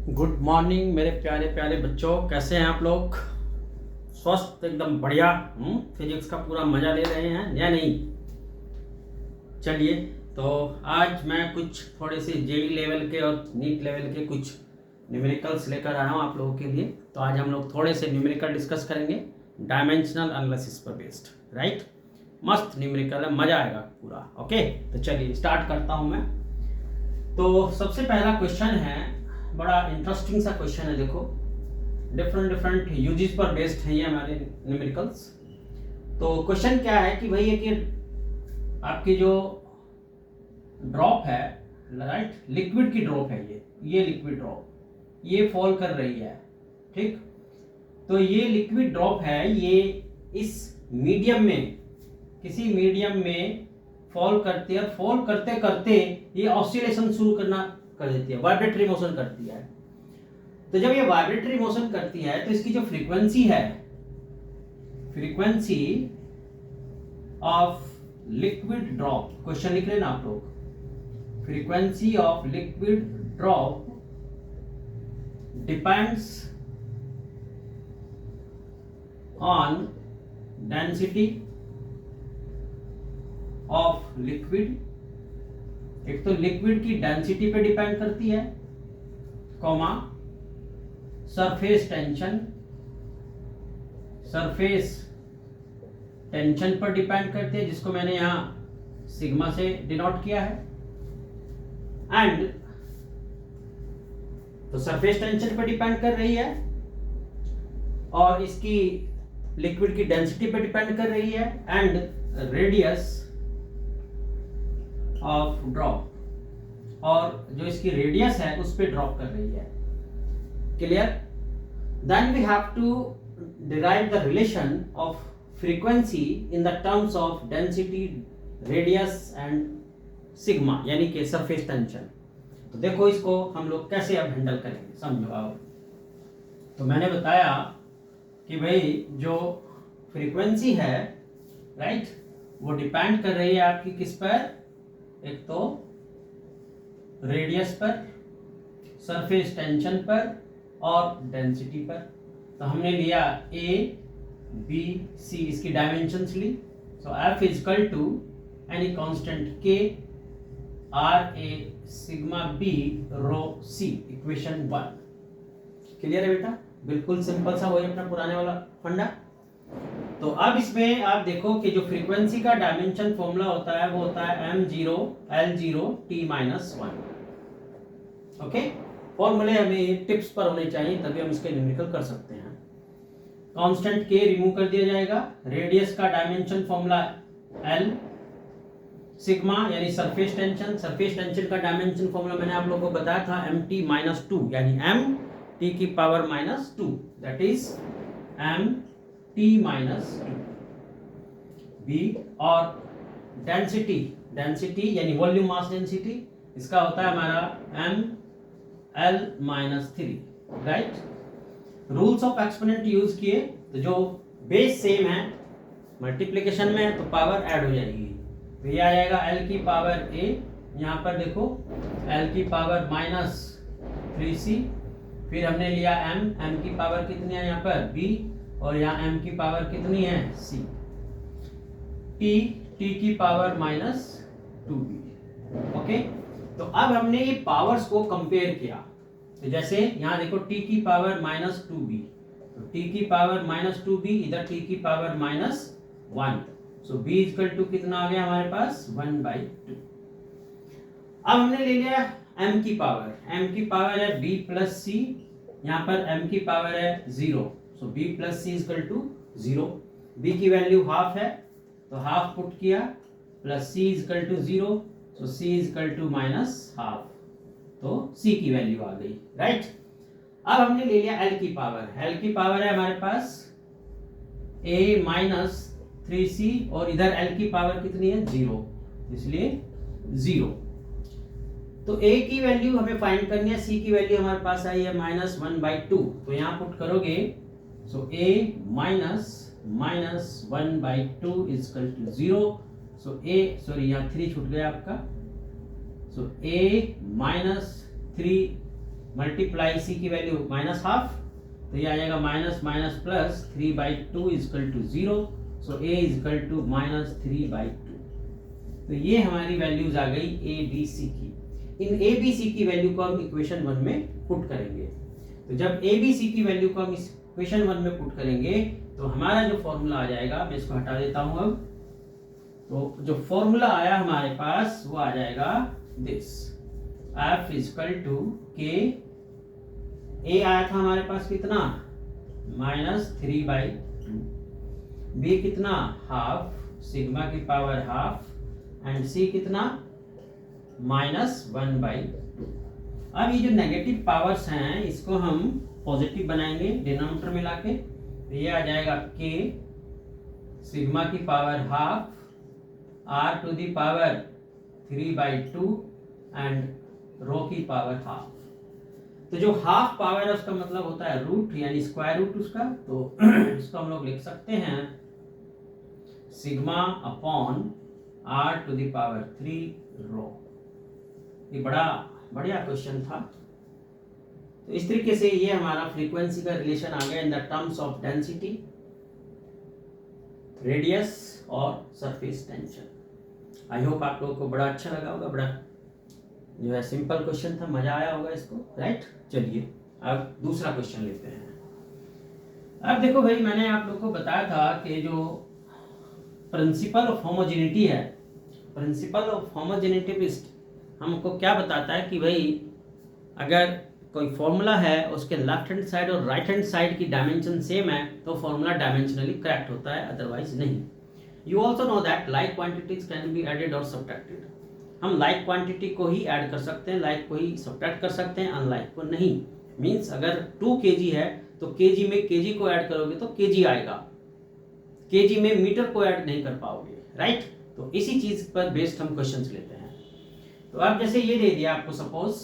Good morning मेरे प्यारे प्यारे बच्चों, कैसे हैं आप लोग? स्वस्थ एकदम बढ़िया। फिजिक्स का पूरा मजा ले रहे हैं या नहीं? चलिए, तो आज मैं कुछ थोड़े से जेई लेवल के और नीट लेवल के कुछ न्यूमेरिकल्स लेकर आया हूँ आप लोगों के लिए। तो आज हम लोग थोड़े से न्यूमेरिकल डिस्कस करेंगे, डायमेंशनल एनालिसिस पर बेस्ड। राइट, मस्त न्यूमेरिकल है, मजा आएगा पूरा। ओके, तो चलिए स्टार्ट करता हूँ मैं। तो सबसे पहला क्वेश्चन है, बड़ा इंटरेस्टिंग सा क्वेश्चन है। देखो, डिफरेंट डिफरेंट यूजेस पर बेस्ड है ये हमारे न्यूमेरिकल्स। तो क्वेश्चन क्या है कि भाई, कि आपकी जो ड्रॉप है, राइट, लिक्विड की ड्रॉप है, ये लिक्विड ड्रॉप ये फॉल कर रही है। ठीक, तो ये लिक्विड ड्रॉप है, ये इस मीडियम में, किसी मीडियम में फॉल करती है। फॉल करते करते ये ऑसिलेशन शुरू करना कर देती है, वाइब्रेटरी मोशन करती है। तो जब ये वाइब्रेटरी मोशन करती है तो इसकी जो फ्रीक्वेंसी है, frequency of liquid drop, question लिख रहे ना आप लोग, frequency of liquid drop depends on density of liquid. एक तो लिक्विड की डेंसिटी पे डिपेंड करती है, comma surface tension, surface tension पर डिपेंड करती है, जिसको मैंने यहां सिग्मा से डिनोट किया है। एंड तो सरफेस टेंशन पर डिपेंड कर रही है और इसकी लिक्विड की डेंसिटी पर डिपेंड कर रही है, एंड रेडियस ऑफ ड्रॉप, और जो इसकी रेडियस है उस पे ड्रॉप कर रही है। Clear? Then we have to derive the relation of frequency in the terms of density, radius and sigma, यानी कि सरफेस टेंशन। तो देखो, इसको हम लोग कैसे अब हैंडल करेंगे, समझो आप। तो मैंने बताया कि भाई जो फ्रीक्वेंसी है, राइट, वो डिपेंड कर रही है आपकी किस पर? एक तो रेडियस पर, सरफेस टेंशन पर और डेंसिटी पर। तो हमने लिया ए बी सी, इसकी डायमेंशंस ली। So F is equal to any constant K R A sigma B rho C, equation 1। Clear है बेटा? बिल्कुल सिंपल सा, वही अपना पुराने वाला फंडा। तो अब इसमें आप देखो कि जो फ्रीक्वेंसी का डायमेंशन फॉर्मूला होता है वो होता है m0 L0 t-1। ओके, फॉर्मूले हमें टिप्स पर होने चाहिए, तभी हम इसके न्यूमेरिकल कर सकते हैं। कांस्टेंट k रिमूव कर दिया जाएगा, रेडियस का डायमेंशन फॉर्मूला L, सिग्मा यानी सरफेस टेंशन, सरफेस टेंशन का डायमेंशन फॉर्मूला मैंने आप लोगों को बताया था mt-2, यानी m t की power -2, that is m t-2 B. और डेंसिटी, डेंसिटी यानी वॉल्यूम मास डेंसिटी, इसका होता है हमारा ml-3, right. Rules of exponent use किए, तो जो बेस सेम है, मल्टीप्लिकेशन में है तो पावर ऐड हो जाएगी। तो ये आ जाएगा l की पावर a, यहाँ पर देखो l की पावर -3c, फिर हमने लिया m की पावर कितनी है यहाँ पर b, और यहाँ m की पावर कितनी है c, t की पावर -2b। ओके, तो अब हमने ये पावर्स को कंपेयर किया। तो जैसे यहाँ देखो t की पावर -2b, तो t की पावर -2b, इधर t की power -1, so b equal to कितना आ गया हमारे पास 1/2। अब हमने ले लिया m की पावर है b प्लस c, यहाँ पर m की पावर है 0, so b plus c equal to 0। b की वैल्यू हाफ है तो हाफ पुट किया, plus c equal to 0, so c equal to -half, तो c की वैल्यू आ गई, राइट। अब हमने ले लिया l की पावर है हमारे पास a -3c, और इधर l की पावर कितनी है 0, इसलिए 0। तो a की वैल्यू हमें फाइंड करनी है, c की वैल्यू हमारे पास आई है -1/2, तो यहाँ पुट करोगे, so a -1/2 is equal to 0, so a, sorry यहाँ 3 छूट गया आपका, सो a -3 मल्टीप्लाई इसी की वैल्यू माइनस हाफ, तो ये आ जाएगा minus minus plus 3/2 equal to 0, so a equal to minus 3/2। तो ये हमारी वैल्यूज आ गई a b c की। इन a b c की वैल्यू को हम इक्वेशन 1 में पुट करेंगे। तो जब a b c की वैल्यू को हम इक्वेशन 1 में पुट करेंगे तो हमारा जो फॉर्मूला आ जाएगा, मैं इसको हटा देता हूं अब। तो जो फॉर्मूला आया हमारे पास वो आ जाएगा this, f equal to k, a आया था हमारे पास कितना, -3/2, b कितना, हाफ, सिग्मा की पावर हाफ, एंड c कितना, -1/2। अब ये जो नेगेटिव पावर्स हैं इसको हम पॉजिटिव बनाएंगे डिनोमिनेटर में लाके, तो ये आ जाएगा k सिग्मा की power half r to the power 3/2 and rho की पावर हाफ। तो जो हाफ पावर है उसका मतलब होता है रूट, यानी स्क्वायर रूट उसका। तो इसको हम लोग लिख सकते हैं sigma upon r to the power 3 रो। ये बड़ा बढ़िया क्वेश्चन था। तो इस तरीके से ये हमारा फ्रीक्वेंसी का रिलेशन आ गया इन the terms of density, radius और सरफेस टेंशन। आई होप आप लोगों को बड़ा अच्छा लगा होगा, बड़ा जो है सिंपल क्वेश्चन था, मजा आया होगा इसको, राइट। चलिए अब दूसरा क्वेश्चन लेते हैं। अब देखो भाई, मैंने आप लोगों को बताया था कि जो प्रिंसिपल ऑफ होमोजेनिटी है, प्रिंसिपल ऑफ होमोजेनिटी हमको क्या बताता है कि भाई अगर कोई फॉर्मूला है उसके लेफ्ट हैंड साइड और राइट हैंड साइड की डायमेंशन सेम है तो फॉर्मूला डायमेंशनली करेक्ट होता है, अदरवाइज नहीं। You also know that like quantities can be added और सब्ट्रैक्टेड। हम लाइक क्वांटिटी को ही ऐड कर सकते हैं, लाइक को ही सब्ट्रैक्ट कर सकते हैं, अनलाइक को नहीं। मीन्स अगर 2 kg है तो kg में kg को ऐड करोगे तो kg आएगा, kg में मीटर को ऐड नहीं कर पाओगे, राइट। तो इसी चीज पर बेस्ड हम क्वेश्चंस लेते हैं। तो अब जैसे ये दे दिया आपको, सपोज